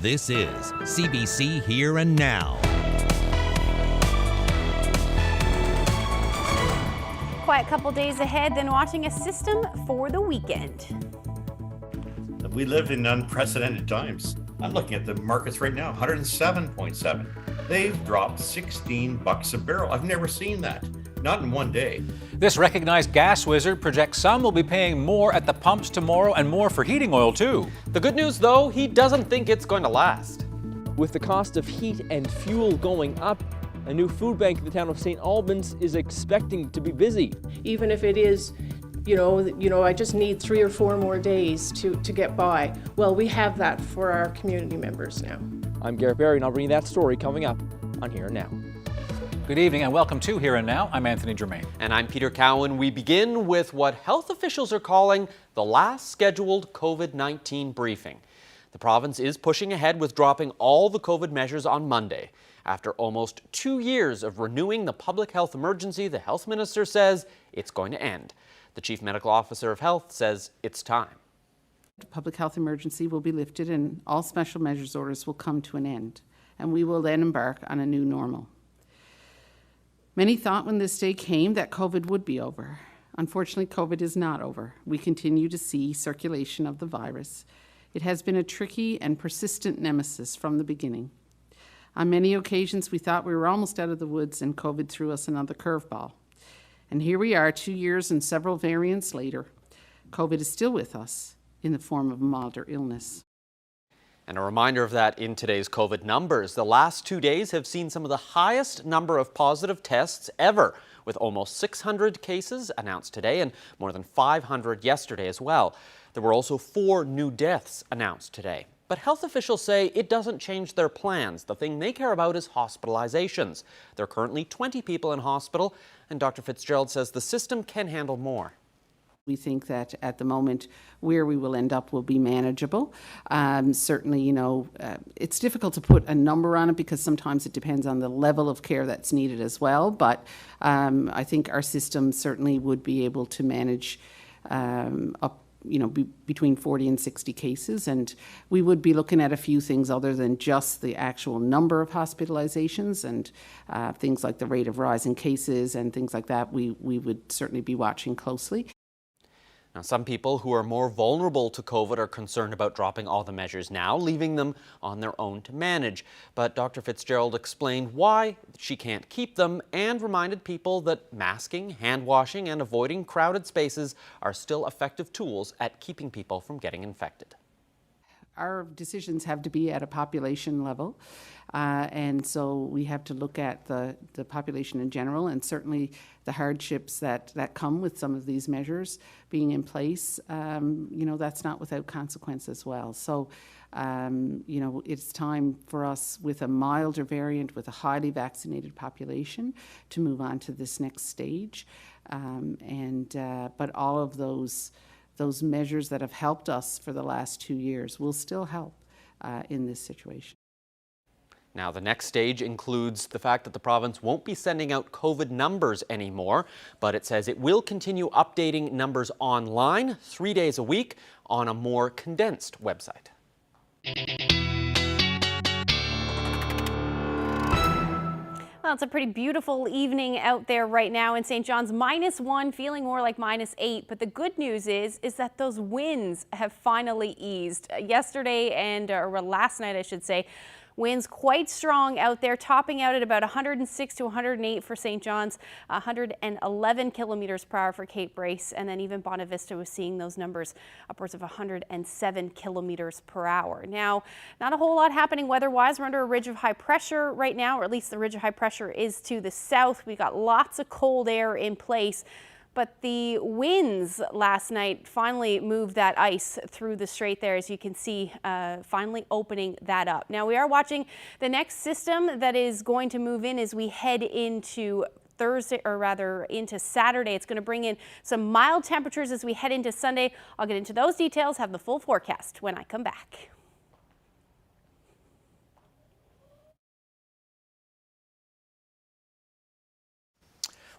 This is CBC Here and Now. Quiet couple days ahead, then watching a system for the weekend. We live in unprecedented times. I'm looking at the markets right now, 107.7. They've dropped $16 a barrel. I've never seen that, not in one day. This recognized gas wizard projects some will be paying more at the pumps tomorrow and more for heating oil too. The good news though, he doesn't think it's going to last. With the cost of heat and fuel going up, a new food bank in the town of St. Albans is expecting to be busy. Even if it is, I just need 3 or 4 more days to get by. Well, we have that for our community members now. I'm Garrett Barry, and I'll bring you that story coming up on Here and Now. Good evening and welcome to Here and Now. I'm Anthony Germain. And I'm Peter Cowan. We begin with what health officials are calling the last scheduled COVID-19 briefing. The province is pushing ahead with dropping all the COVID measures on Monday. After almost 2 years of renewing the public health emergency, the health minister says it's going to end. The chief medical officer of health says it's time. The public health emergency will be lifted and all special measures orders will come to an end, and we will then embark on a new normal. Many thought when this day came that COVID would be over. Unfortunately, COVID is not over. We continue to see circulation of the virus. It has been a tricky and persistent nemesis from the beginning. On many occasions, we thought we were almost out of the woods and COVID threw us another curveball. And here we are 2 years and several variants later. COVID is still with us in the form of a milder illness. And a reminder of that in today's COVID numbers. The last 2 days have seen some of the highest number of positive tests ever, with almost 600 cases announced today and more than 500 yesterday as well. There were also 4 new deaths announced today. But health officials say it doesn't change their plans. The thing they care about is hospitalizations. There are currently 20 people in hospital, and Dr. Fitzgerald says the system can handle more. We think that at the moment where we will end up will be manageable. Certainly, it's difficult to put a number on it because sometimes it depends on the level of care that's needed as well. But I think our system certainly would be able to manage up between 40 and 60 cases, and we would be looking at a few things other than just the actual number of hospitalizations and things like the rate of rise in cases and things like that. We would certainly be watching closely. Now, some people who are more vulnerable to COVID are concerned about dropping all the measures now, leaving them on their own to manage. But Dr. Fitzgerald explained why she can't keep them and reminded people that masking, hand washing, and avoiding crowded spaces are still effective tools at keeping people from getting infected. Our decisions have to be at a population level, and so we have to look at the population in general and certainly the hardships that come with some of these measures being in place. That's not without consequence as well. So, it's time for us with a milder variant, with a highly vaccinated population, to move on to this next stage. But all of those measures that have helped us for the last 2 years will still help in this situation. Now, the next stage includes the fact that the province won't be sending out COVID numbers anymore, but it says it will continue updating numbers online 3 days a week on a more condensed website. Well, it's a pretty beautiful evening out there right now in St. John's. -1, feeling more like -8. But the good news is that those winds have finally eased. Yesterday or last night, I should say, winds quite strong out there, topping out at about 106 to 108 for St. John's, 111 kilometers per hour for Cape Brace, and then even Bonavista was seeing those numbers upwards of 107 kilometers per hour. Now, not a whole lot happening weather-wise. We're under a ridge of high pressure right now, or at least the ridge of high pressure is to the south. We got lots of cold air in place. But the winds last night finally moved that ice through the strait there, as you can see, finally opening that up. Now, we are watching the next system that is going to move in as we head into Thursday, or rather into Saturday. It's going to bring in some mild temperatures as we head into Sunday. I'll get into those details, have the full forecast when I come back.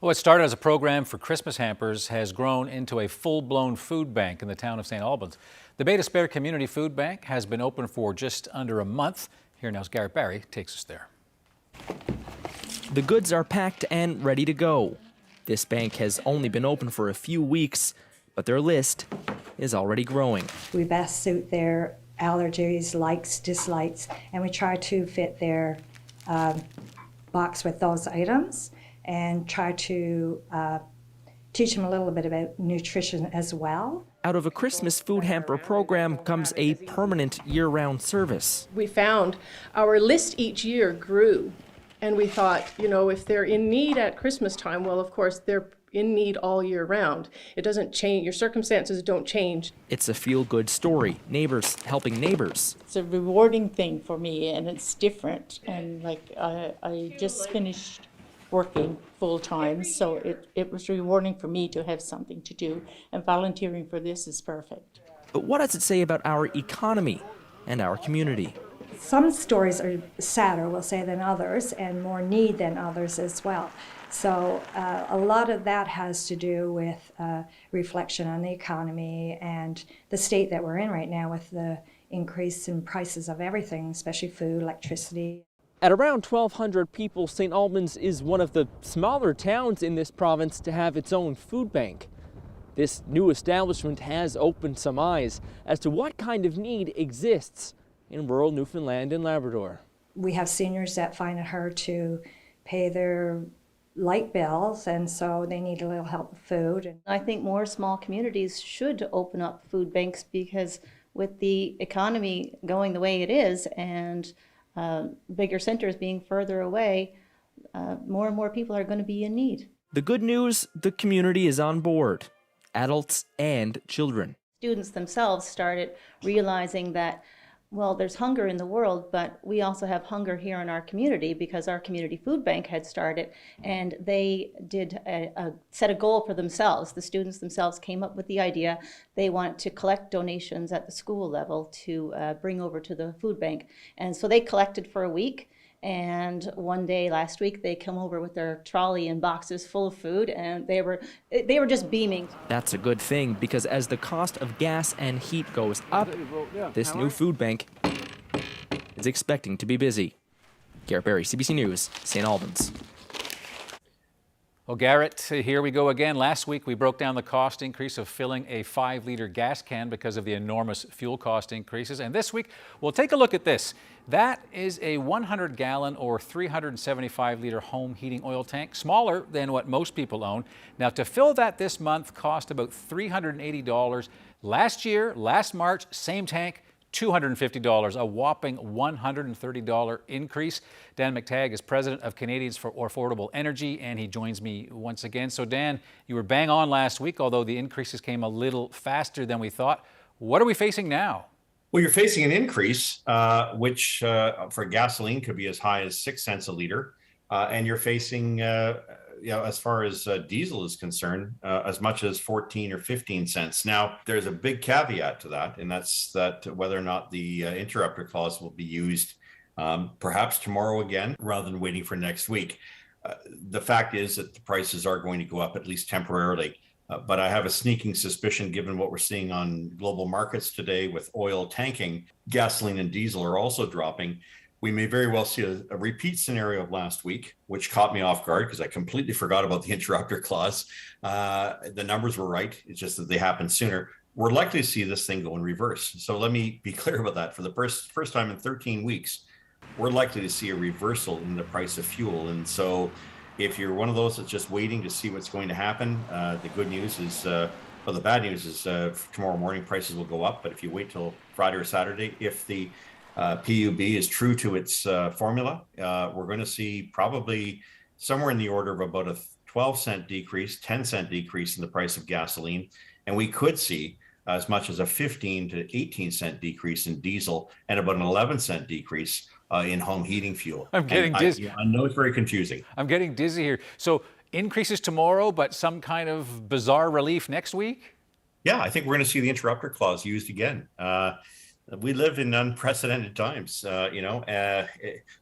What started as a program for Christmas hampers has grown into a full-blown food bank in the town of St. Albans. The Bay d'Espoir Community Food Bank has been open for just under a month. Here now's Garrett Barry takes us there. The goods are packed and ready to go. This bank has only been open for a few weeks, but their list is already growing. We best suit their allergies, likes, dislikes, and we try to fit their box with those items and try to teach them a little bit about nutrition as well. Out of a Christmas food hamper program comes a permanent year-round service. We found our list each year grew, and we thought, you know, if they're in need at Christmas time, well, of course, they're in need all year round. It doesn't change, your circumstances don't change. It's a feel-good story, neighbors helping neighbors. It's a rewarding thing for me, and it's different. And like I just finished working full-time, so it was rewarding for me to have something to do, and volunteering for this is perfect. But what does it say about our economy and our community? Some stories are sadder, we'll say, than others, and more need than others as well. So a lot of that has to do with reflection on the economy and the state that we're in right now with the increase in prices of everything, especially food, electricity. At around 1,200 people, St. Albans is one of the smaller towns in this province to have its own food bank. This new establishment has opened some eyes as to what kind of need exists in rural Newfoundland and Labrador. We have seniors that find it hard to pay their light bills, and so they need a little help with food. I think more small communities should open up food banks because with the economy going the way it is and bigger centers being further away, more and more people are going to be in need. The good news, the community is on board, adults and children. Students themselves started realizing that, well, there's hunger in the world, but we also have hunger here in our community because our community food bank had started, and they did set a goal for themselves. The students themselves came up with the idea. They wanted to collect donations at the school level to bring over to the food bank. And so they collected for a week. And one day last week, they come over with their trolley and boxes full of food, and they were just beaming. That's a good thing, because as the cost of gas and heat goes up, this new food bank is expecting to be busy. Garrett Barry, CBC News, St. Albans. Well, Garrett, here we go again. Last week, we broke down the cost increase of filling a 5-liter gas can because of the enormous fuel cost increases. And this week, we'll take a look at this. That is a 100-gallon or 375-liter home heating oil tank, smaller than what most people own. Now, to fill that this month cost about $380. Last March, same tank, $250, a whopping $130 increase. Dan McTagg is president of Canadians for Affordable Energy, and he joins me once again. So Dan, you were bang on last week, although the increases came a little faster than we thought. What are we facing now? Well, you're facing an increase, which for gasoline could be as high as 6 cents a liter. And you're facing, as far as diesel is concerned, as much as 14 or 15 cents. Now, there's a big caveat to that, and that's that whether or not the interrupter clause will be used perhaps tomorrow again, rather than waiting for next week. The fact is that the prices are going to go up, at least temporarily. But I have a sneaking suspicion, given what we're seeing on global markets today with oil tanking, gasoline and diesel are also dropping. We may very well see a repeat scenario of last week, which caught me off guard because I completely forgot about the interrupter clause. The numbers were right. It's just that they happened sooner. We're likely to see this thing go in reverse. So let me be clear about that. For the first time in 13 weeks, we're likely to see a reversal in the price of fuel. And so if you're one of those that's just waiting to see what's going to happen, the good news is, the bad news is tomorrow morning prices will go up. But if you wait till Friday or Saturday, if the PUB is true to its formula, we're going to see probably somewhere in the order of about a 12-cent decrease, 10-cent decrease in the price of gasoline. And we could see as much as a 15 to 18-cent decrease in diesel and about an 11-cent decrease in home heating fuel. I'm getting dizzy. I know it's very confusing. I'm getting dizzy here. So increases tomorrow, but some kind of bizarre relief next week? Yeah, I think we're going to see the interrupter clause used again. We live in unprecedented times.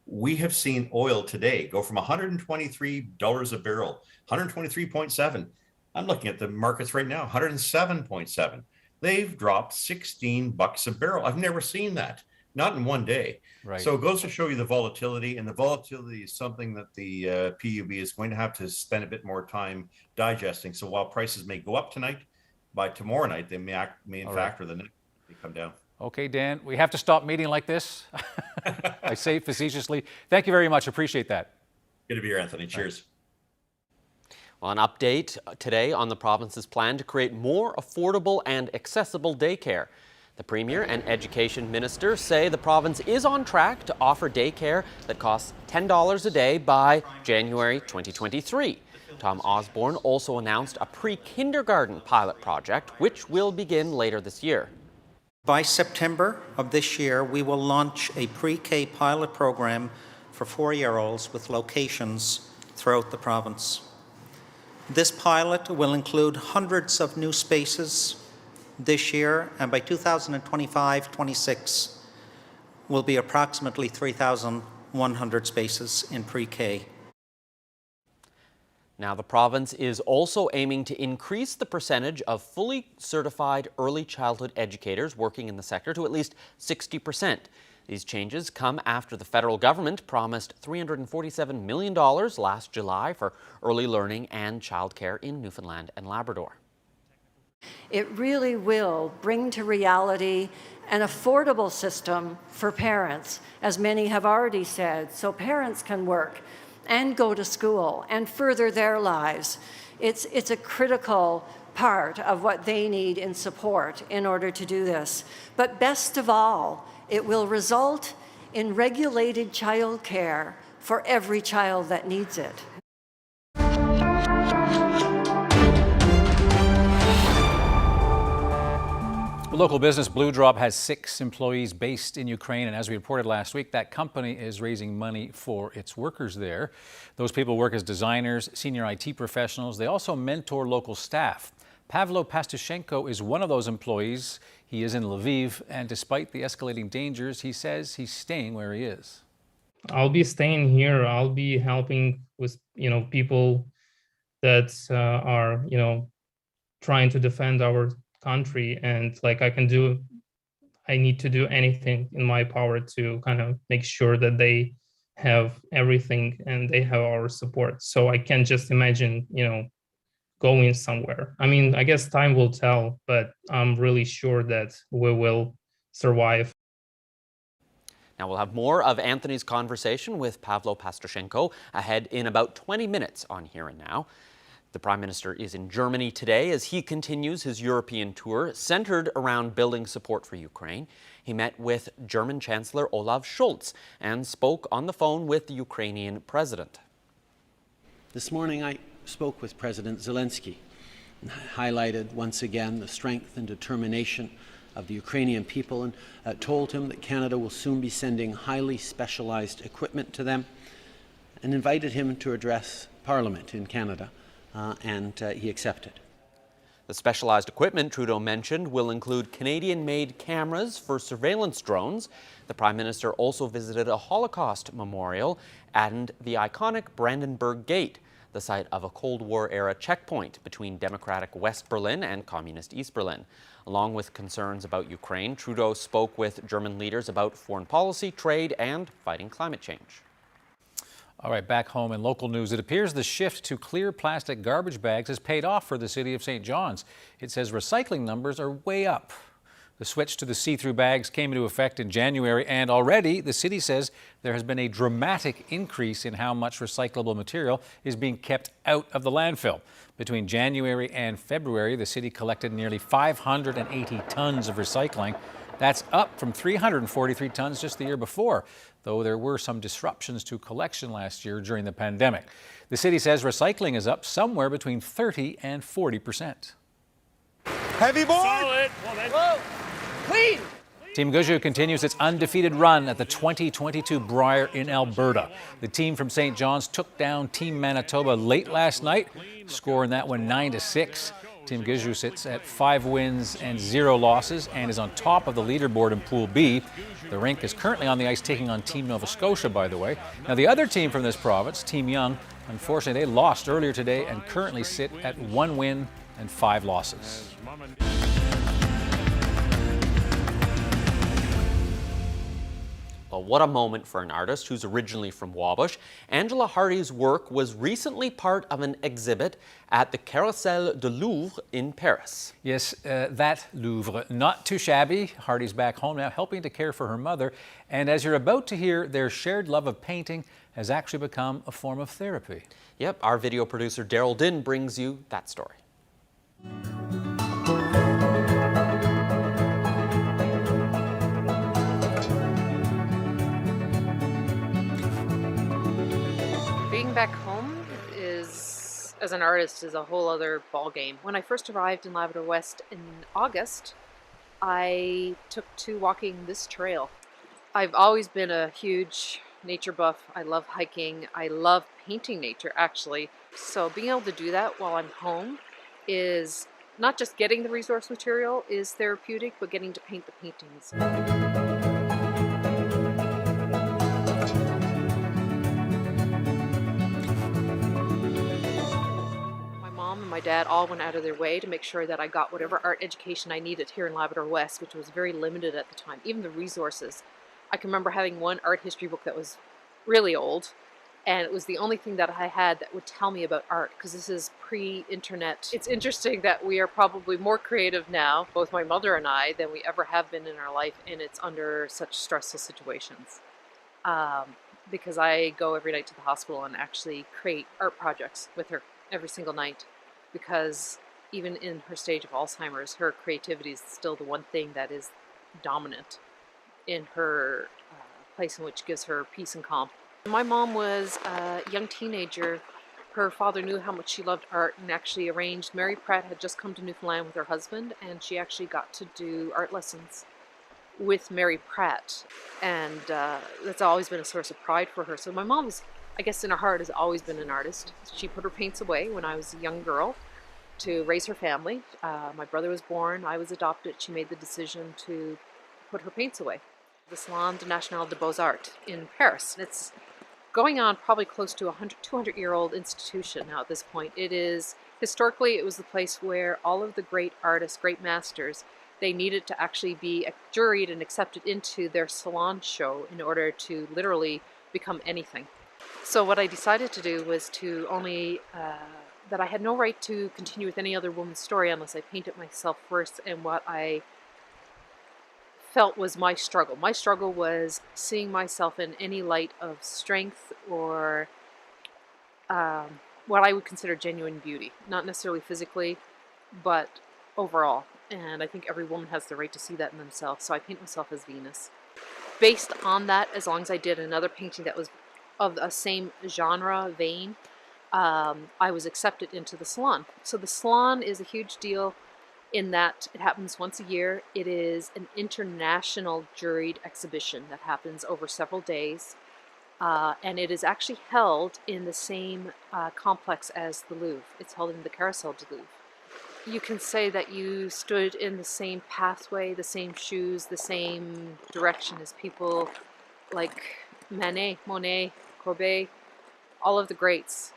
We have seen oil today go from $123 a barrel, 123.7. I'm looking at the markets right now, 107.7. They've dropped 16 bucks a barrel. I've never seen that, not in one day. Right. So it goes to show you the volatility, and the volatility is something that the PUB is going to have to spend a bit more time digesting. So while prices may go up tonight, by tomorrow night, they may in fact, or the next may come down. Okay, Dan, we have to stop meeting like this. I say facetiously. Thank you very much. Appreciate that. Good to be here, Anthony. Cheers. Well, an update today on the province's plan to create more affordable and accessible daycare. The Premier and Education Minister say the province is on track to offer daycare that costs $10 a day by January 2023. Tom Osborne also announced a pre-kindergarten pilot project, which will begin later this year. By September of this year, we will launch a pre-K pilot program for 4-year-olds with locations throughout the province. This pilot will include hundreds of new spaces this year, and by 2025-26 will be approximately 3,100 spaces in pre-K. Now, the province is also aiming to increase the percentage of fully certified early childhood educators working in the sector to at least 60%. These changes come after the federal government promised $347 million last July for early learning and childcare in Newfoundland and Labrador. It really will bring to reality an affordable system for parents, as many have already said, so parents can work and go to school and further their lives. It's a critical part of what they need in support in order to do this. But best of all, it will result in regulated childcare for every child that needs it. Local business Blue Drop has 6 employees based in Ukraine, and as we reported last week, that company is raising money for its workers there. Those people work as designers, senior IT professionals. They also mentor local staff. Pavlo Pastushenko is one of those employees. He is in Lviv, and despite the escalating dangers, he says he's staying where he is. I'll be staying here. I'll be helping with, people that are, trying to defend our country, and I need to do anything in my power to kind of make sure that they have everything and they have our support. So I can't just imagine, going somewhere. I mean, I guess time will tell, but I'm really sure that we will survive. Now, we'll have more of Anthony's conversation with Pavlo Pastushenko ahead in about 20 minutes on Here and Now. The Prime Minister is in Germany today as he continues his European tour centered around building support for Ukraine. He met with German Chancellor Olaf Scholz and spoke on the phone with the Ukrainian president. This morning I spoke with President Zelensky and highlighted once again the strength and determination of the Ukrainian people and told him that Canada will soon be sending highly specialized equipment to them, and invited him to address Parliament in Canada. And he accepted. The specialized equipment Trudeau mentioned will include Canadian-made cameras for surveillance drones. The Prime Minister also visited a Holocaust memorial and the iconic Brandenburg Gate, the site of a Cold War-era checkpoint between democratic West Berlin and communist East Berlin. Along with concerns about Ukraine, Trudeau spoke with German leaders about foreign policy, trade, and fighting climate change. All right, back home in local news, it appears the shift to clear plastic garbage bags has paid off for the city of St. John's. It says recycling numbers are way up. The switch to the see-through bags came into effect in January, and already the city says there has been a dramatic increase in how much recyclable material is being kept out of the landfill. Between January and February, the city collected nearly 580 tons of recycling. That's up from 343 tons just the year before, though there were some disruptions to collection last year during the pandemic. The city says recycling is up somewhere between 30 and 40%. Heavy board! Solid. Whoa. Clean! Team Guju continues its undefeated run at the 2022 Brier in Alberta. The team from St. John's took down Team Manitoba late last night, scoring that one 9-6. Team Giju sits at 5 wins and 0 losses and is on top of the leaderboard in Pool B. The rink is currently on the ice taking on Team Nova Scotia, by the way. Now, the other team from this province, Team Young, unfortunately, they lost earlier today and currently sit at 1 win and 5 losses. Well, what a moment for an artist who's originally from Wabush. Angela Hardy's work was recently part of an exhibit at the Carrousel du Louvre in Paris. Yes, that Louvre. Not too shabby. Hardy's back home now, helping to care for her mother. And as you're about to hear, their shared love of painting has actually become a form of therapy. Yep, our video producer Daryl Din brings you that story. Being back home is, as an artist, is a whole other ballgame. When I first arrived in Labrador West in August, I took to walking this trail. I've always been a huge nature buff. I love hiking. I love painting nature, actually. So being able to do that while I'm home is not just getting the resource material is therapeutic, but getting to paint the paintings. My dad all went out of their way to make sure that I got whatever art education I needed here in Labrador West, which was very limited at the time. Even the resources. I can remember having one art history book that was really old, and it was the only thing that I had that would tell me about art, because this is pre-internet. It's interesting that we are probably more creative now, both my mother and I, than we ever have been in our life, and it's under such stressful situations. Because I go every night to the hospital and actually create art projects with her every single night. Because even in her stage of Alzheimer's, her creativity is still the one thing that is dominant in her place in which gives her peace and calm. My mom was a young teenager. Her father knew how much she loved art and actually arranged. Mary Pratt had just come to Newfoundland with her husband, and she actually got to do art lessons with Mary Pratt. And that's always been a source of pride for her. So my mom was, I guess in her heart, has always been an artist. She put her paints away when I was a young girl to raise her family. My brother was born, I was adopted. She made the decision to put her paints away. The Salon National des Beaux-Arts in Paris. It's going on probably close to a 200-year-old institution now at this point. It is, historically, it was the place where all of the great artists, great masters, they needed to actually be juried and accepted into their salon show in order to literally become anything. So what I decided to do was to only, that I had no right to continue with any other woman's story unless I painted myself first, and what I felt was my struggle. My struggle was seeing myself in any light of strength or what I would consider genuine beauty. Not necessarily physically, but overall. And I think every woman has the right to see that in themselves. So I paint myself as Venus. Based on that, as long as I did another painting that was of the same genre, vein, I was accepted into the salon. So the salon is a huge deal in that it happens once a year. It is an international juried exhibition that happens over several days. And it is actually held in the same complex as the Louvre. It's held in the Carrousel du Louvre. You can say that you stood in the same pathway, the same shoes, the same direction as people like Manet, Monet, Courbet, all of the greats.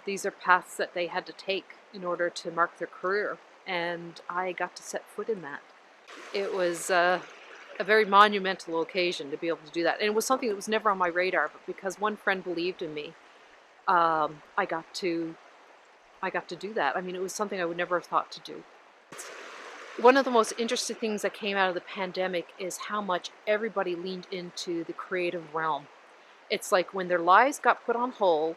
These are paths that they had to take in order to mark their career, and I got to set foot in that. It was a very monumental occasion to be able to do that, and it was something that was never on my radar, but because one friend believed in me, I got to do that. I mean, it was something I would never have thought to do. One of the most interesting things that came out of the pandemic is how much everybody leaned into the creative realm. It's like when their lives got put on hold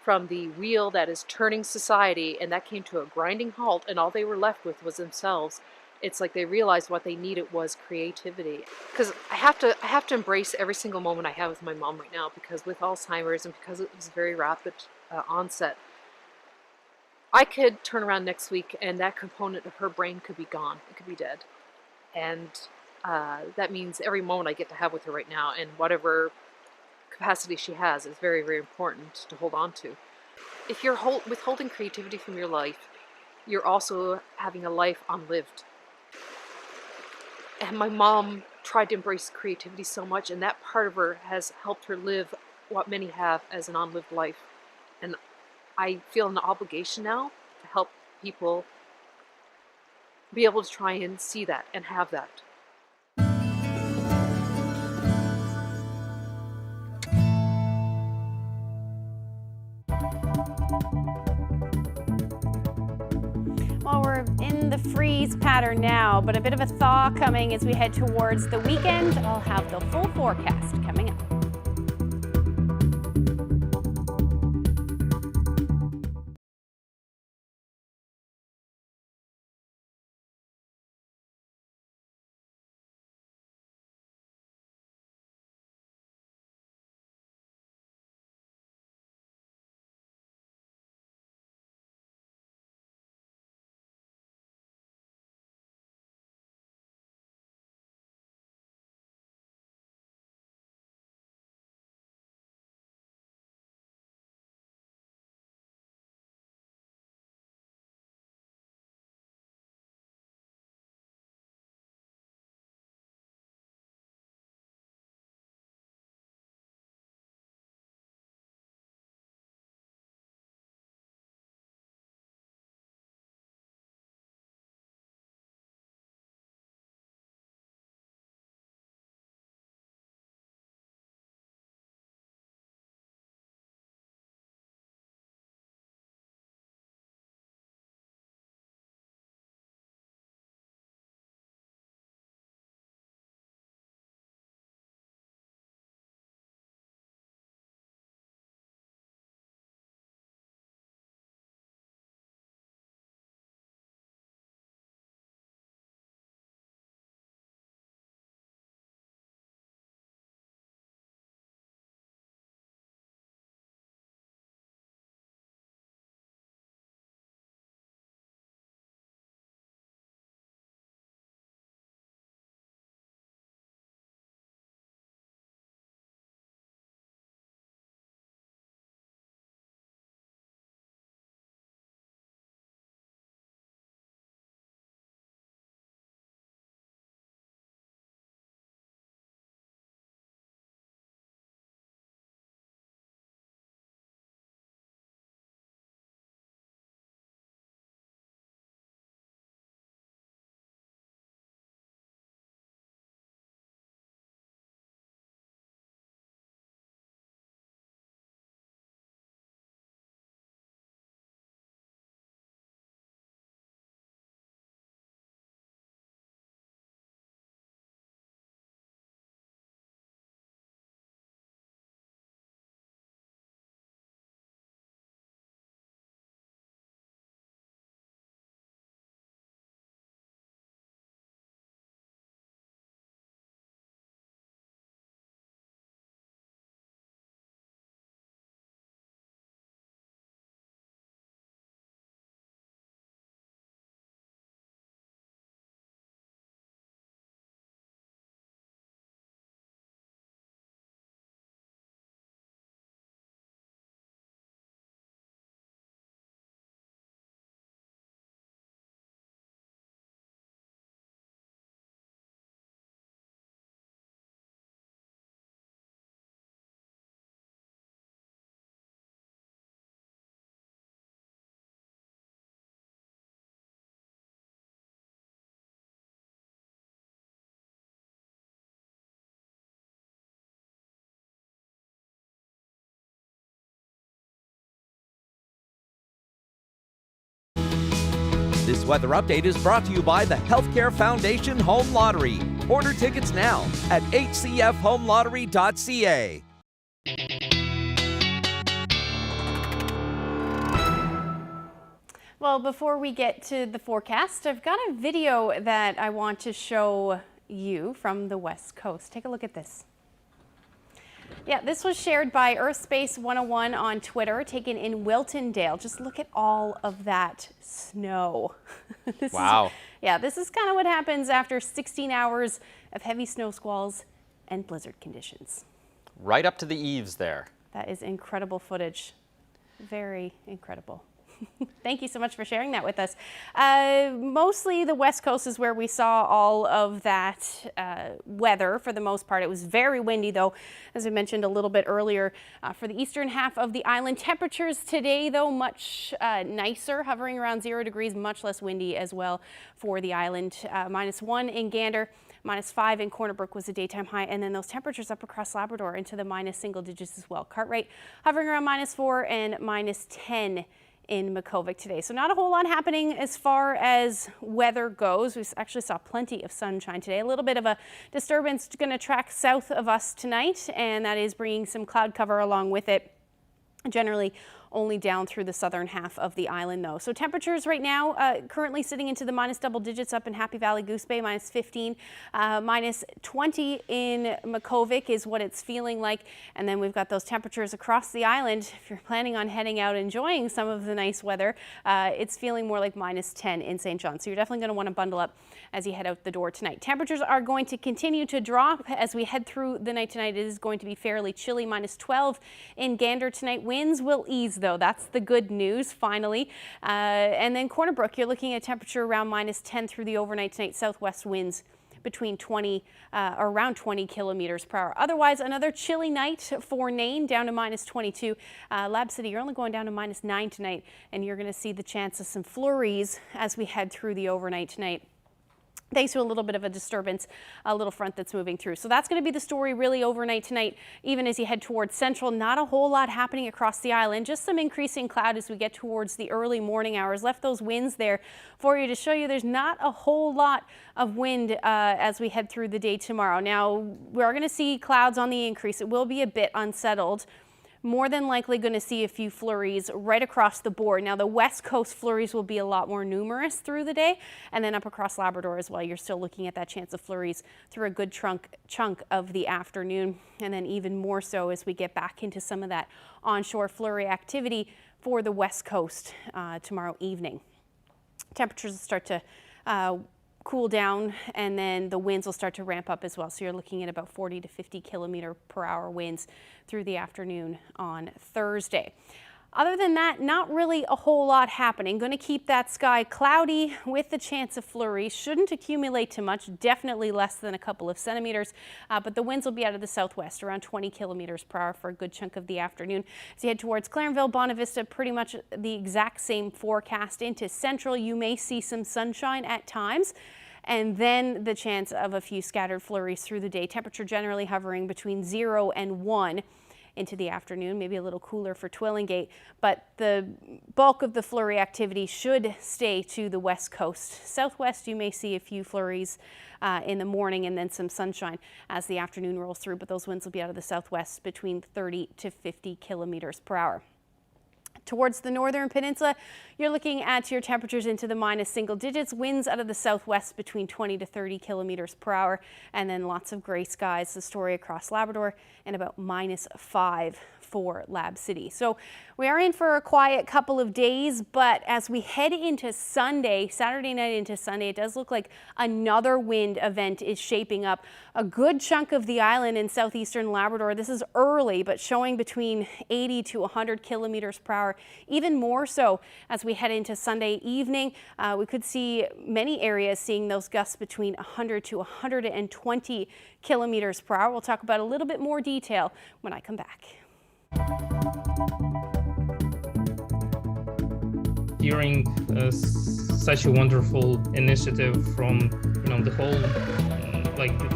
from the wheel that is turning society, and that came to a grinding halt, and all they were left with was themselves. It's like they realized what they needed was creativity. Because I have to embrace every single moment I have with my mom right now, because with Alzheimer's and because it was very rapid onset, I could turn around next week and that component of her brain could be gone. It could be dead. And that means every moment I get to have with her right now, and whatever capacity she has, is very, very important to hold on to. If you're withholding creativity from your life, you're also having a life unlived. And my mom tried to embrace creativity so much, and that part of her has helped her live what many have as an unlived life. And I feel an obligation now to help people be able to try and see that and have that. Well, we're in the freeze pattern now, but a bit of a thaw coming as we head towards the weekend. I'll have the full forecast coming up. This weather update is brought to you by the Healthcare Foundation Home Lottery. Order tickets now at hcfhomelottery.ca. Well, before we get to the forecast, I've got a video that I want to show you from the West Coast. Take a look at this. Yeah, this was shared by Earthspace 101 on Twitter, taken in Wiltondale. Just look at all of that snow. Wow. This is kind of what happens after 16 hours of heavy snow squalls and blizzard conditions. Right up to the eaves there. That is incredible footage. Very incredible. Thank you so much for sharing that with us. Mostly the West Coast is where we saw all of that weather for the most part. It was very windy, though, as I mentioned a little bit earlier. For the eastern half of the island, temperatures today, though, much nicer, hovering around 0 degrees, much less windy as well for the island. -1 in Gander. -5 in Corner Brook was a daytime high, and then those temperatures up across Labrador into the minus single digits as well. Cartwright hovering around -4 and -10 in Makkovik today. So not a whole lot happening as far as weather goes. We actually saw plenty of sunshine today. A little bit of a disturbance going to track south of us tonight, and that is bringing some cloud cover along with it. Generally only down through the southern half of the island, though. So temperatures right now currently sitting into the minus double digits up in Happy Valley, Goose Bay, -15, -20 in Makkovik is what it's feeling like. And then we've got those temperatures across the island. If you're planning on heading out enjoying some of the nice weather, it's feeling more like -10 in St. John. So you're definitely going to want to bundle up as you head out the door tonight. Temperatures are going to continue to drop as we head through the night tonight. It is going to be fairly chilly, -12 in Gander tonight. Winds will ease, though. That's the good news, finally. And then Corner Brook, you're looking at temperature around -10 through the overnight tonight. Southwest winds between 20 or around 20 kilometers per hour. Otherwise, another chilly night for Nain, down to -22. Lab City, you're only going down to -9 tonight, and you're going to see the chance of some flurries as we head through the overnight tonight, thanks to a little bit of a disturbance, a little front that's moving through. So that's going to be the story really overnight tonight, even as you head towards central. Not a whole lot happening across the island, just some increasing cloud as we get towards the early morning hours. Left those winds there for you to show you there's not a whole lot of wind as we head through the day tomorrow. Now, we are going to see clouds on the increase. It will be a bit unsettled. More than likely going to see a few flurries right across the board. Now, the West Coast flurries will be a lot more numerous through the day, and then up across Labrador as well. You're still looking at that chance of flurries through a good chunk of the afternoon, and then even more so as we get back into some of that onshore flurry activity for the West Coast tomorrow evening. Temperatures will start to cool down, and then the winds will start to ramp up as well. So you're looking at about 40 to 50 kilometer per hour winds through the afternoon on Thursday. Other than that, not really a whole lot happening. Going to keep that sky cloudy with the chance of flurries. Shouldn't accumulate too much, definitely less than a couple of centimeters, but the winds will be out of the southwest, around 20 kilometers per hour for a good chunk of the afternoon. As you head towards Clarenville, Bonavista, pretty much the exact same forecast. Into central, you may see some sunshine at times, and then the chance of a few scattered flurries through the day. Temperature generally hovering between 0 and 1 into the afternoon, maybe a little cooler for Twillingate, but the bulk of the flurry activity should stay to the west coast. Southwest, you may see a few flurries in the morning and then some sunshine as the afternoon rolls through, but those winds will be out of the southwest between 30 to 50 kilometers per hour. Towards the northern peninsula, you're looking at your temperatures into the minus single digits, winds out of the southwest between 20 to 30 kilometers per hour, and then lots of gray skies, the story across Labrador, and about -5 for Lab City. So we are in for a quiet couple of days, but as we head into Sunday, Saturday night into Sunday, it does look like another wind event is shaping up. A good chunk of the island in southeastern Labrador, this is early, but showing between 80 to 100 kilometers per hour, even more so as we head into Sunday evening. We could see many areas seeing those gusts between 100 to 120 kilometers per hour. We'll talk about a little bit more detail when I come back. Hearing such a wonderful initiative from the whole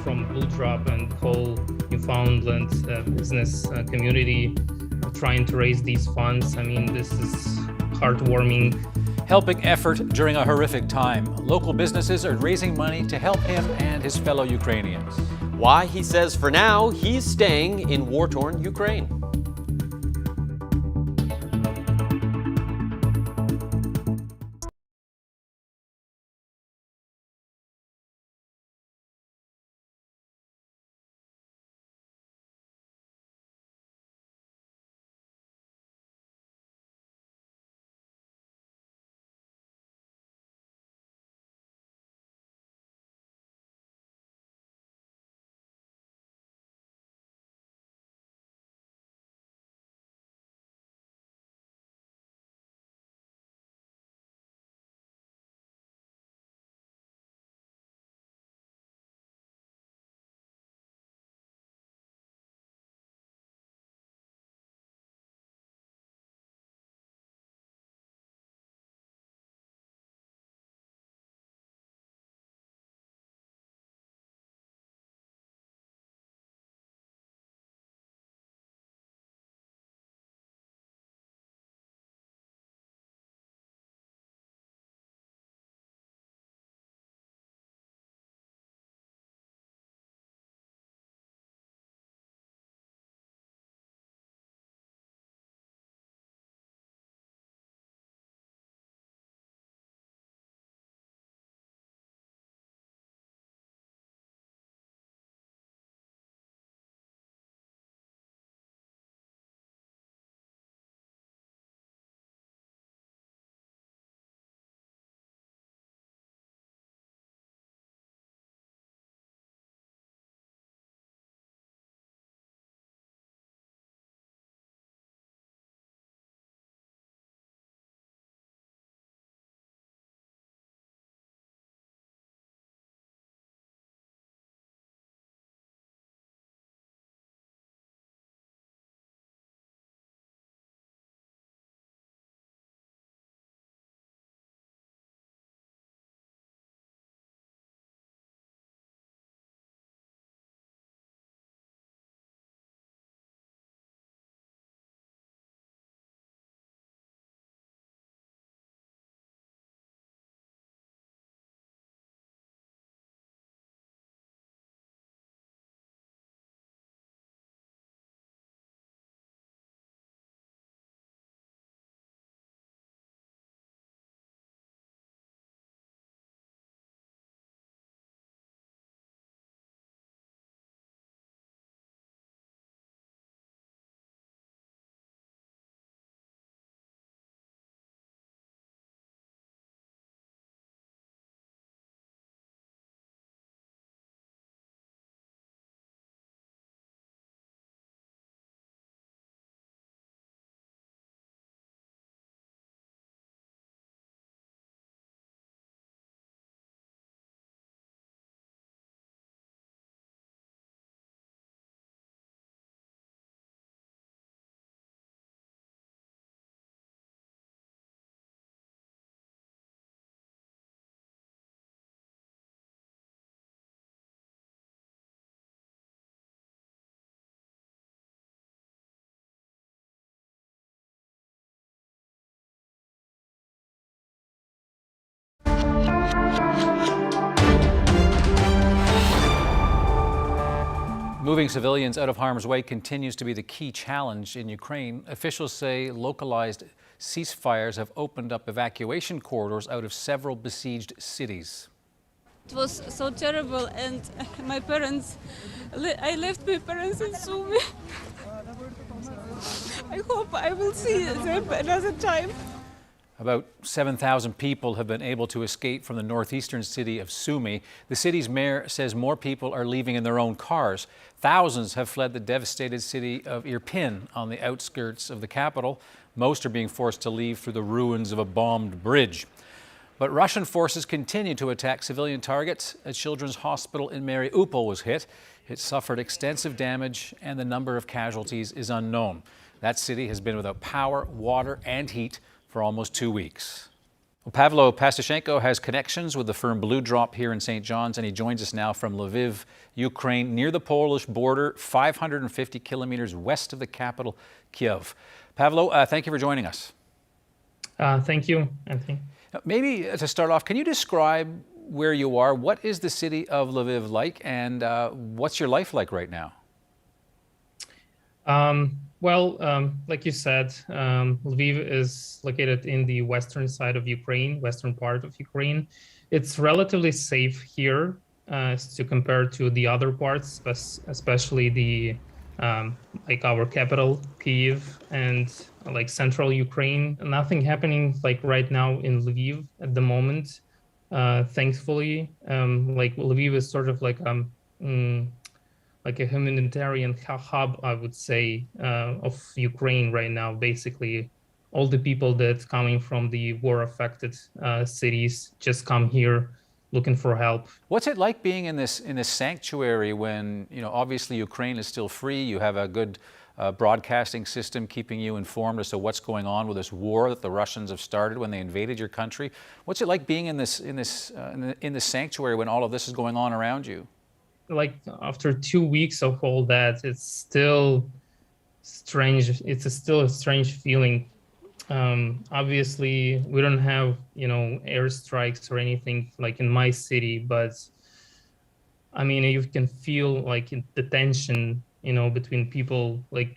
from Blue Drop and the whole Newfoundland business community trying to raise these funds, I mean, this is heartwarming. Helping effort during a horrific time. Local businesses are raising money to help him and his fellow Ukrainians. Why he says for now he's staying in war-torn Ukraine. Moving civilians out of harm's way continues to be the key challenge in Ukraine. Officials say localized ceasefires have opened up evacuation corridors out of several besieged cities. It was so terrible, and my parents, I left my parents in Sumy. I hope I will see them another time. About 7,000 people have been able to escape from the northeastern city of Sumy. The city's mayor says more people are leaving in their own cars. Thousands have fled the devastated city of Irpin on the outskirts of the capital. Most are being forced to leave through the ruins of a bombed bridge. But Russian forces continue to attack civilian targets. A children's hospital in Mariupol was hit. It suffered extensive damage, and the number of casualties is unknown. That city has been without power, water, and heat for almost 2 weeks. Well, Pavlo Pastashenko has connections with the firm Blue Drop here in St. John's, and he joins us now from Lviv, Ukraine, near the Polish border, 550 kilometers west of the capital, Kiev. Pavlo, thank you for joining us. Thank you, Anthony. Maybe to start off, can you describe where you are? What is the city of Lviv like, and what's your life like right now? Like you said, Lviv is located in the western side of Ukraine, western part of Ukraine. It's relatively safe here to compare to the other parts, especially the like our capital, Kyiv, and like central Ukraine. Nothing happening like right now in Lviv at the moment, thankfully. Like Lviv is sort of like a humanitarian hub, I would say, of Ukraine right now. Basically, all the people that coming from the war-affected cities just come here looking for help. What's it like being in this sanctuary when, you know, obviously Ukraine is still free? You have a good broadcasting system keeping you informed as to what's going on with this war that the Russians have started when they invaded your country. What's it like being in this sanctuary when all of this is going on around you? Like after 2 weeks of all that, it's still strange. It's still a strange feeling. Obviously, we don't have, you know, airstrikes or anything like in my city, but I mean, you can feel like the tension, you know, between people, like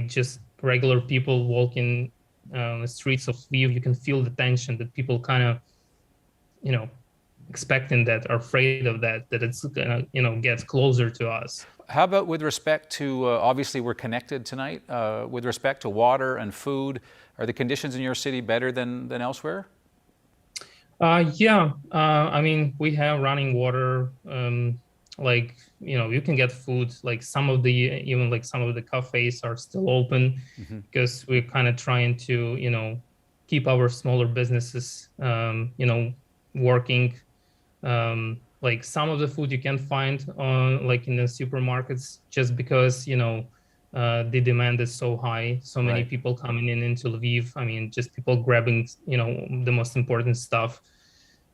just regular people walking the streets of Lviv. You can feel the tension that people kind of, you know, expecting that, are afraid of that it's gonna, you know, get closer to us. How about with respect to, obviously we're connected tonight, with respect to water and food, are the conditions in your city better than elsewhere? Yeah, I mean, we have running water, like, you know, you can get food, like even some of the cafes are still open, because we're kind of trying to, you know, keep our smaller businesses, you know, working. Like some of the food you can find like in the supermarkets, just because, you know, the demand is so high, so many people coming into Lviv. I mean, just people grabbing, you know, the most important stuff.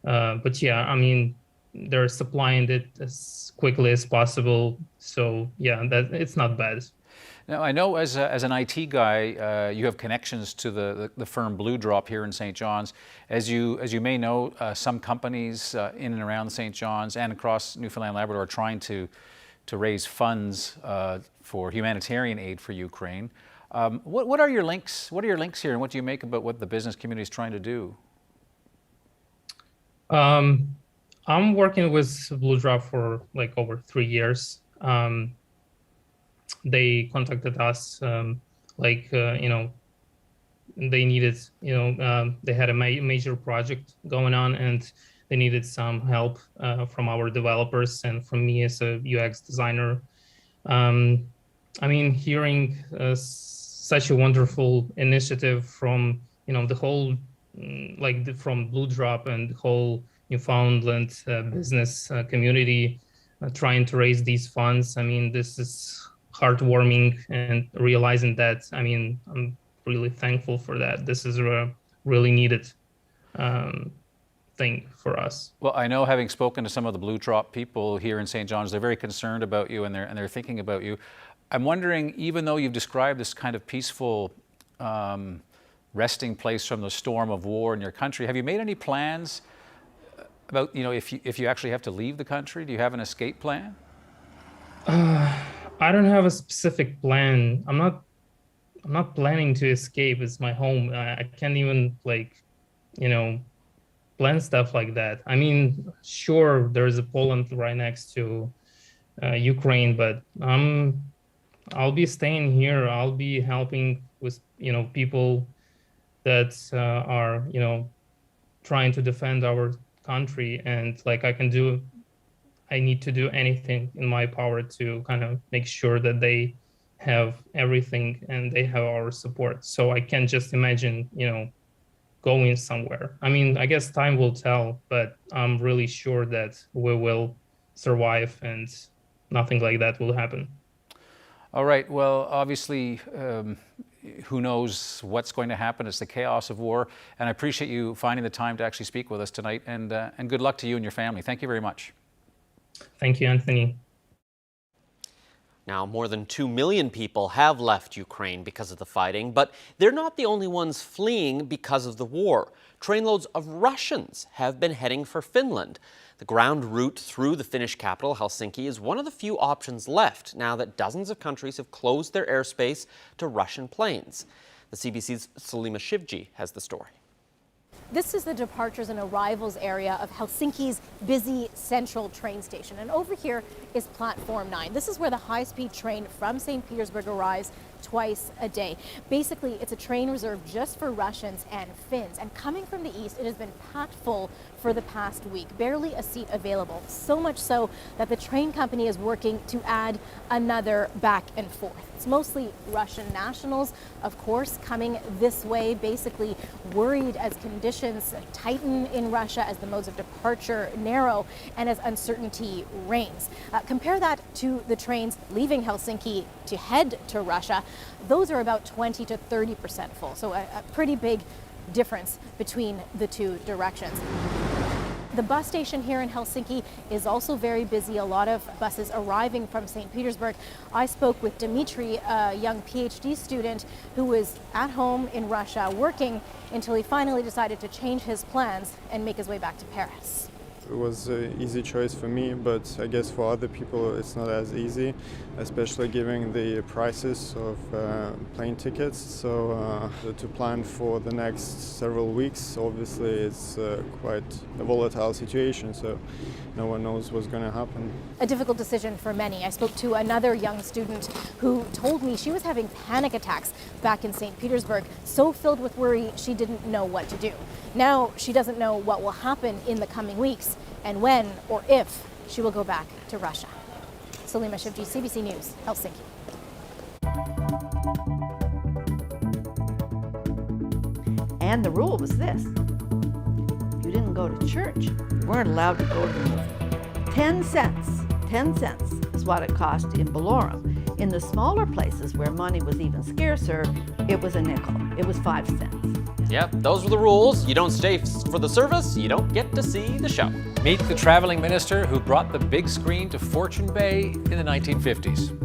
But yeah, I mean, they're supplying it as quickly as possible. So yeah, that it's not bad. Now, I know as an IT guy, you have connections to the firm Blue Drop here in St. John's. As you may know, some companies in and around St. John's and across Newfoundland and Labrador are trying to raise funds for humanitarian aid for Ukraine. What are your links? What are your links here, and what do you make about what the business community is trying to do? I'm working with Blue Drop for like over 3 years. They contacted us, you know, they needed, you know, they had a major project going on, and they needed some help from our developers and from me as a UX designer. I mean, hearing such a wonderful initiative from, you know, the whole, from Blue Drop and the whole Newfoundland business community trying to raise these funds. I mean, this is heartwarming, and realizing that, I mean, I'm really thankful for that. This is a really needed thing for us. Well, I know, having spoken to some of the Blue Drop people here in St. John's, they're very concerned about you, and they're thinking about you. I'm wondering, even though you've described this kind of peaceful resting place from the storm of war in your country, have you made any plans about, you know, if you actually have to leave the country? Do you have an escape plan? I don't have a specific plan. I'm not planning to escape. It's my home. I can't even you know, plan stuff like that. I mean, sure, there's a Poland right next to Ukraine, but I'll be staying here. I'll be helping with, people that are, trying to defend our country. And I need to do anything in my power to kind of make sure that they have everything and they have our support. So I can just imagine, going somewhere. I mean, I guess time will tell, but I'm really sure that we will survive and nothing like that will happen. All right. Well, obviously, who knows what's going to happen? It's the chaos of war. And I appreciate you finding the time to actually speak with us tonight. And good luck to you and your family. Thank you very much. Thank you, Anthony. Now, more than 2 million people have left Ukraine because of the fighting, but they're not the only ones fleeing because of the war. Trainloads of Russians have been heading for Finland. The ground route through the Finnish capital, Helsinki, is one of the few options left now that dozens of countries have closed their airspace to Russian planes. The CBC's Salima Shivji has the story. This is the departures and arrivals area of Helsinki's busy central train station. And over here is Platform 9. This is where the high-speed train from St. Petersburg arrives twice a day. Basically, it's a train reserved just for Russians and Finns. And coming from the east, it has been packed full for the past week. Barely a seat available. So much so that the train company is working to add another back and forth. It's mostly Russian nationals, of course, coming this way, basically worried as conditions tighten in Russia, as the modes of departure narrow, and as uncertainty reigns. Compare that to the trains leaving Helsinki to head to Russia. Those are about 20 to 30% full, so a pretty big difference between the two directions. The bus station here in Helsinki is also very busy. A lot of buses arriving from St. Petersburg. I spoke with Dmitry, a young PhD student who was at home in Russia working until he finally decided to change his plans and make his way back to Paris. It was an easy choice for me, but I guess for other people it's not as easy, especially given the prices of plane tickets. So to plan for the next several weeks, obviously it's quite a volatile situation, so no one knows what's going to happen. A difficult decision for many. I spoke to another young student who told me she was having panic attacks back in St. Petersburg, so filled with worry she didn't know what to do. Now she doesn't know what will happen in the coming weeks and when or if she will go back to Russia. Salima Shivji, CBC News, Helsinki. And the rule was this: if you didn't go to church, you weren't allowed to go to the movie. 10 cents is what it cost in Ballorem. In the smaller places where money was even scarcer, it was a nickel. It was 5 cents. Yep, those were the rules. You don't stay for the service, you don't get to see the show. Meet the traveling minister who brought the big screen to Fortune Bay in the 1950s.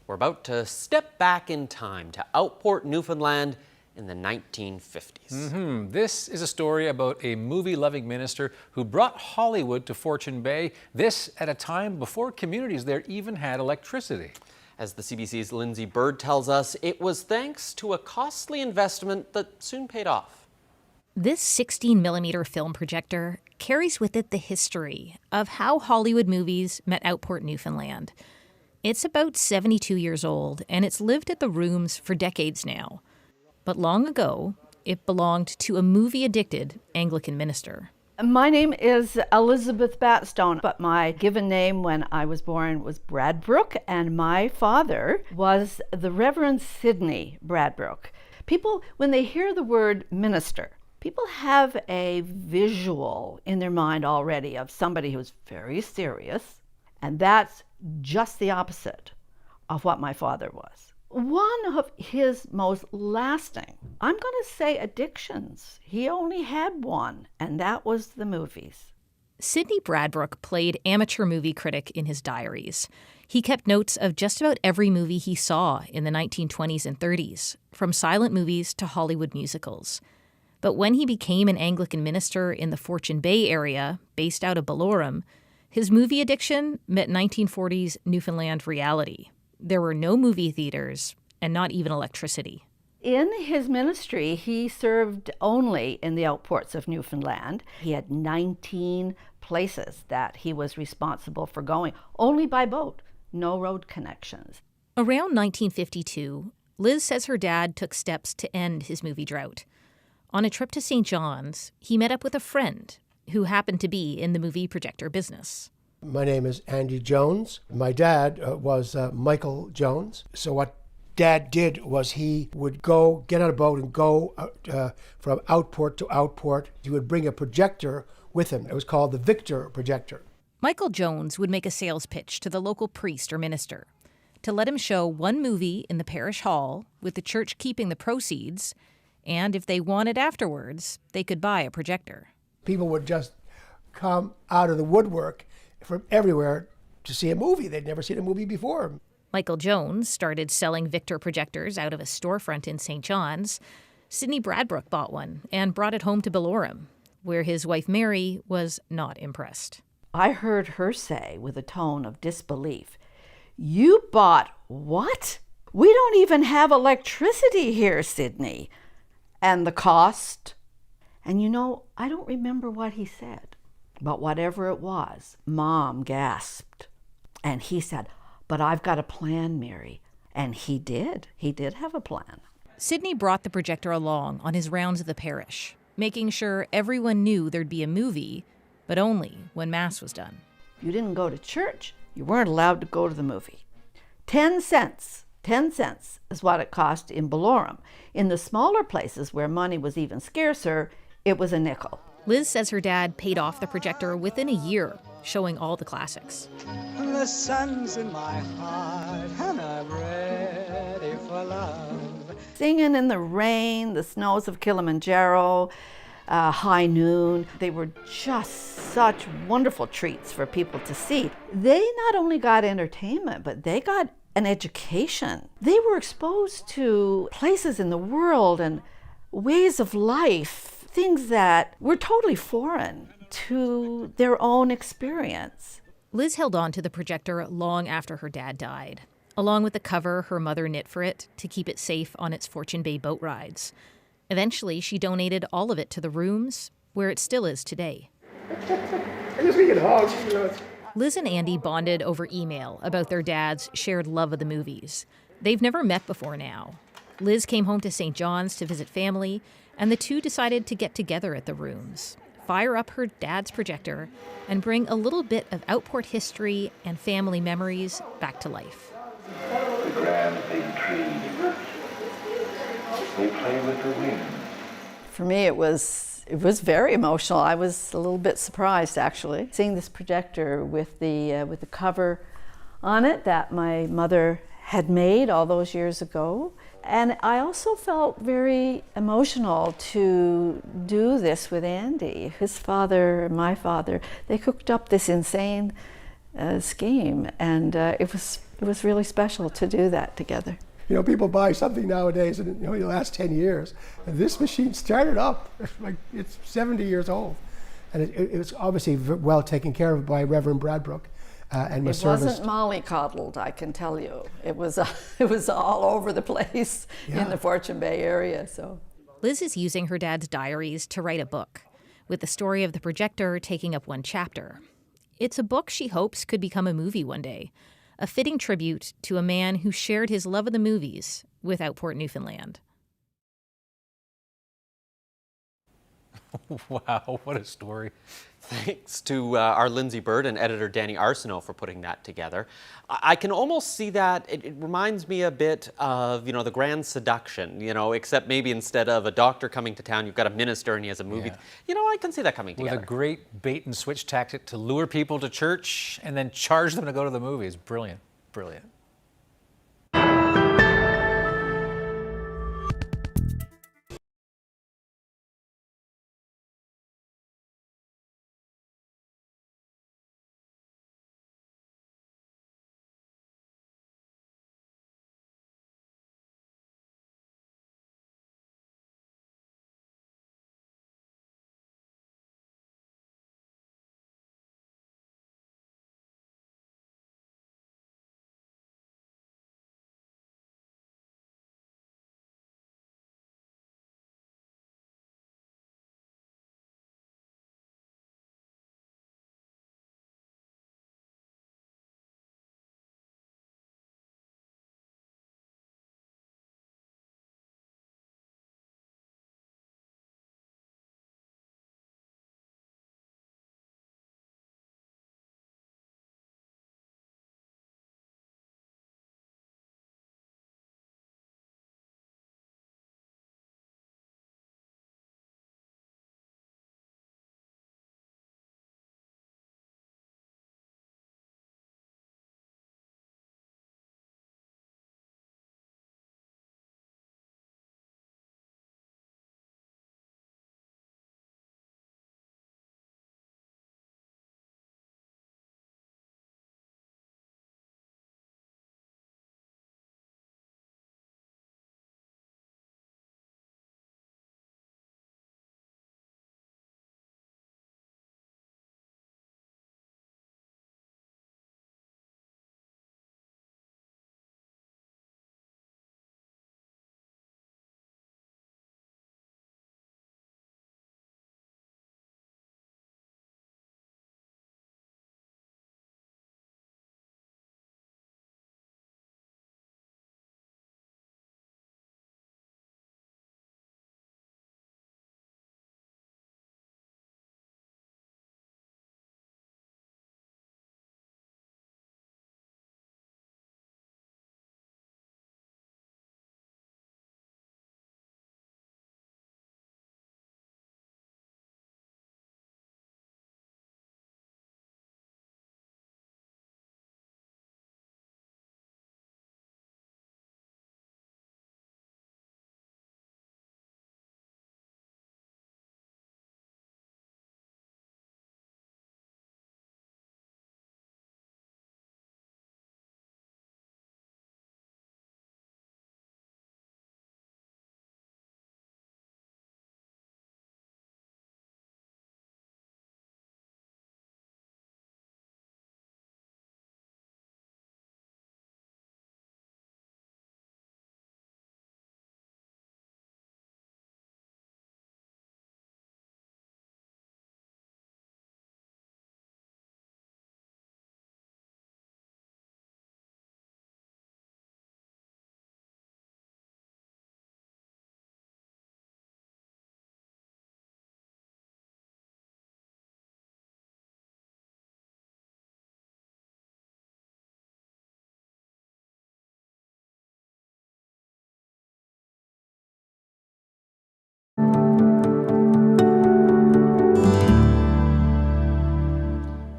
We're about to step back in time to Outport, Newfoundland in the 1950s. This is a story about a movie-loving minister who brought Hollywood to Fortune Bay, this at a time before communities there even had electricity. As the CBC's Lindsay Bird tells us, it was thanks to a costly investment that soon paid off. This 16mm film projector carries with it the history of how Hollywood movies met Outport, Newfoundland. It's about 72 years old, and it's lived at the Rooms for decades now. But long ago, it belonged to a movie-addicted Anglican minister. My name is Elizabeth Batstone, but my given name when I was born was Bradbrook, and my father was the Reverend Sidney Bradbrook. People, when they hear the word minister, people have a visual in their mind already of somebody who's very serious, and that's just the opposite of what my father was. One of his most lasting, I'm going to say, addictions, he only had one, and that was the movies. Sidney Bradbrook played amateur movie critic in his diaries. He kept notes of just about every movie he saw in the 1920s and 30s, from silent movies to Hollywood musicals. But when he became an Anglican minister in the Fortune Bay area, based out of Belorem, his movie addiction met 1940s Newfoundland reality. There were no movie theaters and not even electricity. In his ministry, he served only in the outports of Newfoundland. He had 19 places that he was responsible for going, only by boat, no road connections. Around 1952, Liz says her dad took steps to end his movie drought. On a trip to St. John's, he met up with a friend who happened to be in the movie projector business. My name is Andy Jones. My dad was Michael Jones. So what Dad did was he would go, get on a boat and go from outport to outport. He would bring a projector with him. It was called the Victor projector. Michael Jones would make a sales pitch to the local priest or minister to let him show one movie in the parish hall with the church keeping the proceeds, and if they wanted afterwards, they could buy a projector. People would just come out of the woodwork from everywhere to see a movie. They'd never seen a movie before. Michael Jones started selling Victor projectors out of a storefront in St. John's. Sidney Bradbrook bought one and brought it home to Belorem, where his wife Mary was not impressed. I heard her say with a tone of disbelief, "You bought what? We don't even have electricity here, Sidney. And the cost?" And you know, I don't remember what he said. But whatever it was, Mom gasped. And he said, "But I've got a plan, Mary." And he did. He did have a plan. Sidney brought the projector along on his rounds of the parish, making sure everyone knew there'd be a movie, but only when Mass was done. If you didn't go to church, you weren't allowed to go to the movie. 10 cents. 10 cents is what it cost in Belorem. In the smaller places where money was even scarcer, it was a nickel. Liz says her dad paid off the projector within a year, showing all the classics. The sun's in my heart and I'm ready for love. Singing in the Rain, The Snows of Kilimanjaro, High Noon. They were just such wonderful treats for people to see. They not only got entertainment, but they got an education. They were exposed to places in the world and ways of life, things that were totally foreign to their own experience. Liz held on to the projector long after her dad died, along with the cover her mother knit for it to keep it safe on its Fortune Bay boat rides. Eventually, she donated all of it to the Rooms, where it still is today. Liz and Andy bonded over email about their dad's shared love of the movies. They've never met before now. Liz came home to St. John's to visit family, and the two decided to get together at the Rooms, fire up her dad's projector, and bring a little bit of Outport history and family memories back to life. The grand big trees, they play with the wind. For me, it was very emotional. I was a little bit surprised, actually, seeing this projector with the cover on it that my mother had made all those years ago. And I also felt very emotional to do this with Andy. His father, my father, they cooked up this insane scheme, and it was It was really special to do that together. You know, people buy something nowadays and it only lasts 10 years. And this machine started up, like it's 70 years old. And it was obviously well taken care of by Reverend Bradbrook and was serviced. It wasn't mollycoddled, I can tell you. It was all over the place in the Fortune Bay area. So Liz is using her dad's diaries to write a book, with the story of the projector taking up one chapter. It's a book she hopes could become a movie one day, a fitting tribute to a man who shared his love of the movies with Outport, Newfoundland. Wow, what a story. Thanks to our Lindsay Bird and editor Danny Arsenault for putting that together. I can almost see that. It reminds me a bit of, The Grand Seduction, except maybe instead of a doctor coming to town, you've got a minister and he has a movie. Yeah. I can see that coming together. With a great bait and switch tactic to lure people to church and then charge them to go to the movies. Brilliant, brilliant.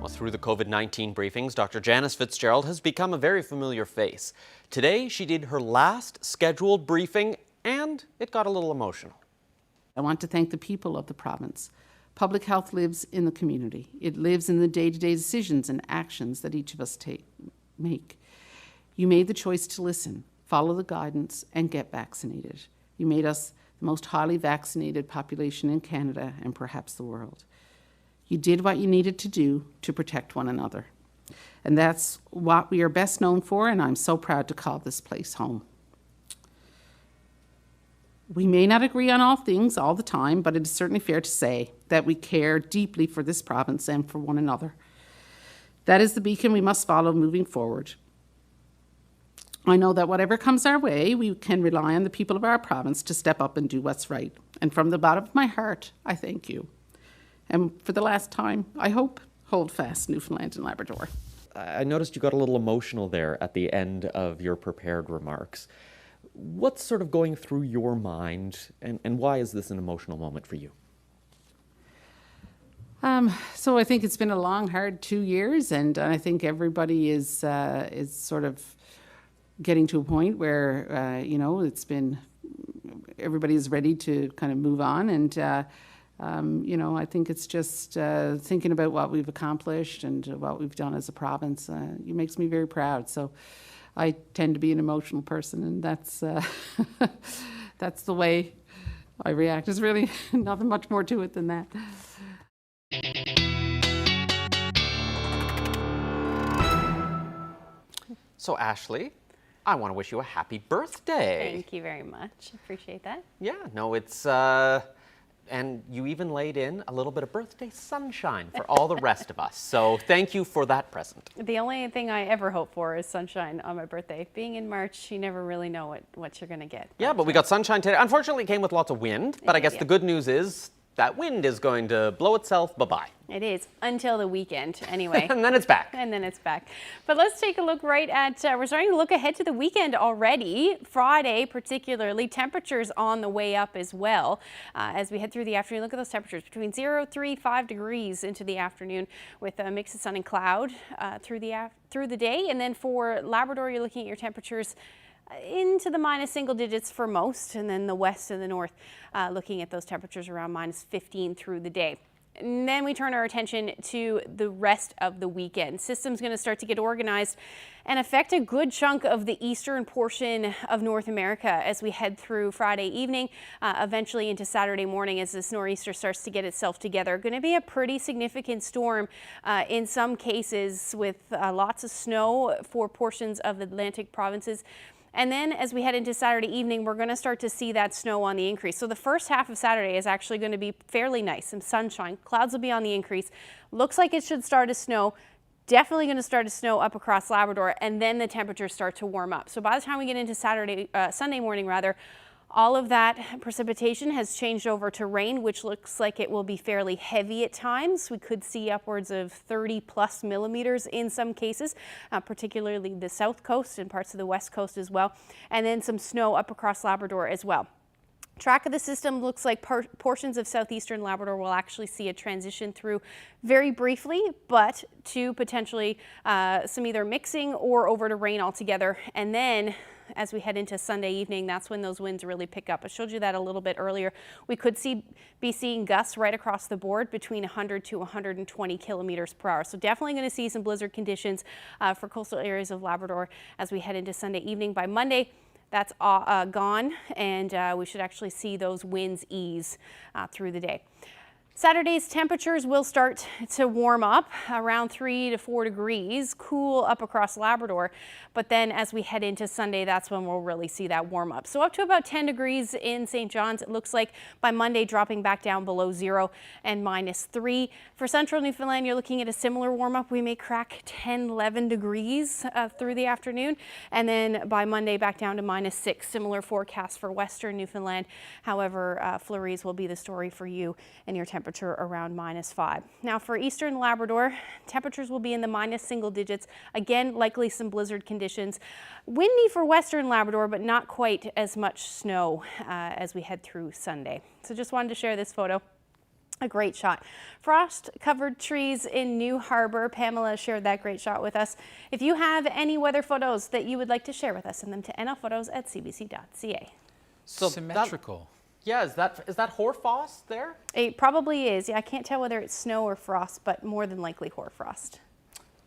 Through the COVID-19 briefings, Dr. Janice Fitzgerald has become a very familiar face. Today, she did her last scheduled briefing, and it got a little emotional. I want to thank the people of the province. Public health lives in the community. It lives in the day-to-day decisions and actions that each of us make. You made the choice to listen, follow the guidance, and get vaccinated. You made us the most highly vaccinated population in Canada and perhaps the world. You did what you needed to do to protect one another. And that's what we are best known for, and I'm so proud to call this place home. We may not agree on all things all the time, but it is certainly fair to say that we care deeply for this province and for one another. That is the beacon we must follow moving forward. I know that whatever comes our way, we can rely on the people of our province to step up and do what's right. And from the bottom of my heart, I thank you. And for the last time, I hope, hold fast, Newfoundland and Labrador. I noticed you got a little emotional there at the end of your prepared remarks. What's sort of going through your mind, and why is this an emotional moment for you? So I think it's been a long, hard 2 years, and I think everybody is sort of getting to a point where, it's been, everybody is ready to kind of move on. And, I think it's just thinking about what we've accomplished and what we've done as a province. It makes me very proud. So I tend to be an emotional person, and that's, that's the way I react. There's really nothing much more to it than that. So Ashley, I want to wish you a happy birthday. Thank you very much. Appreciate that. Yeah, no, it's, and you even laid in a little bit of birthday sunshine for all the rest of us. So thank you for that present. The only thing I ever hope for is sunshine on my birthday. Being in March, you never really know what you're going to get. Yeah, but we got sunshine today. Unfortunately, it came with lots of wind, but I guess the good news is that wind is going to blow itself bye-bye. It is, until the weekend, anyway. And then it's back. And then it's back. But let's take a look right at, we're starting to look ahead to the weekend already. Friday, particularly, temperatures on the way up as well. As we head through the afternoon, look at those temperatures between 0, 3, 5 degrees into the afternoon with a mix of sun and cloud through the day. And then for Labrador, you're looking at your temperatures into the minus single digits for most, and then the west and the north looking at those temperatures around minus 15 through the day. And then we turn our attention to the rest of the weekend. System's going to start to get organized and affect a good chunk of the eastern portion of North America as we head through Friday evening, eventually into Saturday morning as this nor'easter starts to get itself together. Going to be a pretty significant storm in some cases with lots of snow for portions of the Atlantic provinces. And then as we head into Saturday evening, we're going to start to see that snow on the increase. So the first half of Saturday is actually going to be fairly nice. Some sunshine. Clouds will be on the increase. Looks like it should start to snow. Definitely going to start to snow up across Labrador, and then the temperatures start to warm up. So by the time we get into Sunday morning, all of that precipitation has changed over to rain, which looks like it will be fairly heavy at times. We could see upwards of 30+ millimeters in some cases, particularly the south coast and parts of the west coast as well. And then some snow up across Labrador as well. Track of the system looks like portions of southeastern Labrador will actually see a transition through very briefly, but to potentially some either mixing or over to rain altogether. And then as we head into Sunday evening, that's when those winds really pick up. I showed you that a little bit earlier. We could be seeing gusts right across the board between 100 to 120 kilometers per hour. So definitely going to see some blizzard conditions for coastal areas of Labrador as we head into Sunday evening. By Monday, that's gone, and we should actually see those winds ease through the day. Saturday's temperatures will start to warm up around 3 to 4 degrees, cool up across Labrador. But then as we head into Sunday, that's when we'll really see that warm up. So up to about 10 degrees in St. John's, it looks like by Monday dropping back down below 0 and -3. For central Newfoundland, you're looking at a similar warm up. We may crack 10, 11 degrees through the afternoon. And then by Monday back down to -6. Similar forecast for western Newfoundland. However, flurries will be the story for you and your temperature around -5. Now for eastern Labrador, temperatures will be in the minus single digits. Again, likely some blizzard conditions. Windy for western Labrador, but not quite as much snow as we head through Sunday. So just wanted to share this photo. A great shot. Frost-covered trees in New Harbour. Pamela shared that great shot with us. If you have any weather photos that you would like to share with us, send them to nlphotos@cbc.ca. So symmetrical. Yeah, is that hoarfrost there? It probably is. Yeah, I can't tell whether it's snow or frost, but more than likely hoarfrost.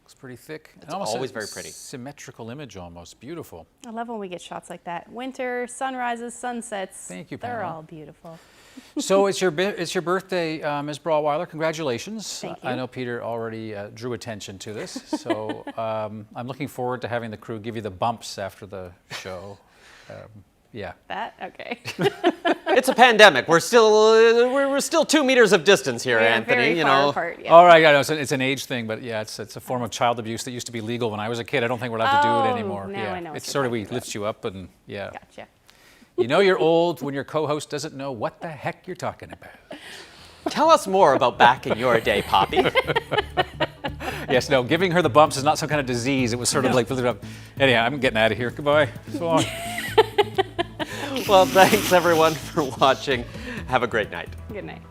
Looks pretty thick. It's always very pretty. Symmetrical image almost. Beautiful. I love when we get shots like that. Winter, sunrises, sunsets. Thank you, They're Pamela. all beautiful. So it's your birthday, Ms. Brawweiler. Congratulations. Thank you. I know Peter already drew attention to this, so I'm looking forward to having the crew give you the bumps after the show. Yeah. That? Okay. It's a pandemic. We're still 2 meters of distance here, Anthony. Very far apart, yeah. All right, I know it's an age thing, but yeah, it's a form of child abuse that used to be legal when I was a kid. I don't think we're allowed to do it anymore. Now Yeah, I know what it's you're sort of talking we lift you up and yeah. Gotcha. You know you're old when your co-host doesn't know what the heck you're talking about. Tell us more about back in your day, Poppy. Yes, no, giving her the bumps is not some kind of disease. It was sort of like, anyhow, I'm getting out of here. Goodbye. So long. Well, thanks everyone for watching. Have a great night. Good night.